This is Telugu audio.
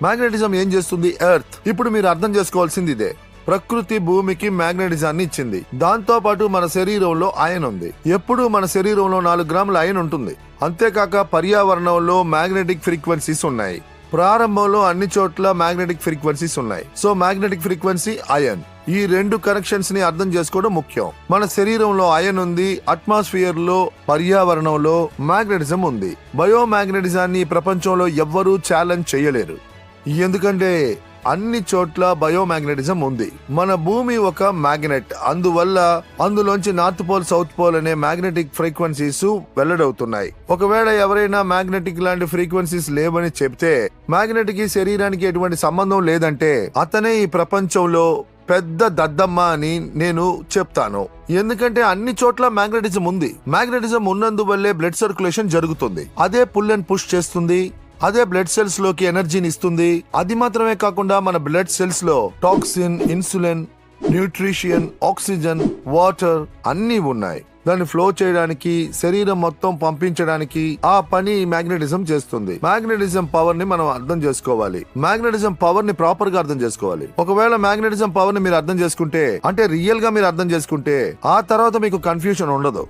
మ్యాగ్నెటిజం ఏం చేస్తుంది? ఎర్త్. ఇప్పుడు మీరు అర్థం చేసుకోవాల్సింది ఇదే. ప్రకృతి భూమికి మ్యాగ్నెటిజాన్ని ఇచ్చింది. దాంతో పాటు మన శరీరంలో ఐరన్ ఉంది. ఎప్పుడు మన శరీరంలో 4 గ్రాముల ఐరన్ ఉంటుంది. అంతేకాక పర్యావరణంలో మ్యాగ్నెటిక్ ఫ్రీక్వెన్సీస్ ఉన్నాయి. ప్రారంభంలో అన్ని చోట్ల మ్యాగ్నెటిక్ ఫ్రీక్వెన్సీస్ ఉన్నాయి. సో మ్యాగ్నెటిక్ ఫ్రీక్వెన్సీ, ఐరన్, ఈ 2 కనెక్షన్స్ ని అర్థం చేసుకోవడం ముఖ్యం. మన శరీరంలో ఐరన్ ఉంది. అట్మాస్ఫియర్ లో, పర్యావరణంలో మ్యాగ్నెటిజం ఉంది. బయోమాగ్నెటిజాన్ని ప్రపంచంలో ఎవ్వరూ ఛాలెంజ్ చేయలేరు. ఎందుకంటే అన్ని చోట్ల బయోమాగ్నెటిజం ఉంది. మన భూమి ఒక మ్యాగ్నెట్. అందువల్ల అందులోంచి నార్త్ పోల్, సౌత్ పోల్ అనే మ్యాగ్నెటిక్ ఫ్రీక్వెన్సీస్ వెల్లడవుతున్నాయి. ఒకవేళ ఎవరైనా మ్యాగ్నెటిక్ లాంటి ఫ్రీక్వెన్సీస్ లేవని చెప్తే, మ్యాగ్నెట్ కి శరీరానికి ఎటువంటి సంబంధం లేదంటే అతనే ఈ ప్రపంచంలో పెద్ద దద్దమ్మ అని నేను చెప్తాను. ఎందుకంటే అన్ని చోట్ల మ్యాగ్నెటిజం ఉంది. మ్యాగ్నెటిజం ఉన్నందువల్లే బ్లడ్ సర్క్యులేషన్ జరుగుతుంది. అదే పుల్ అండ్ పుష్ చేస్తుంది. అదే బ్లడ్ సెల్స్ లోకి ఎనర్జీని ఇస్తుంది. అది మాత్రమే కాకుండా మన బ్లడ్ సెల్స్ లో toxin, insulin, nutrition, oxygen, water అన్నీ ఉన్నాయి. దాన్ని ఫ్లో చేయడానికి, శరీరం మొత్తం పంపించడానికి ఆ పని మ్యాగ్నెటిజం చేస్తుంది. మ్యాగ్నెటిజం పవర్ ని మనం అర్థం చేసుకోవాలి. మ్యాగ్నెటిజం పవర్ ని ప్రాపర్ గా అర్థం చేసుకోవాలి. ఒకవేళ మ్యాగ్నెటిజం పవర్ ని మీరు అర్థం చేసుకుంటే, అంటే రియల్ గా మీరు అర్థం చేసుకుంటే, ఆ తర్వాత మీకు కన్ఫ్యూజన్ ఉండదు.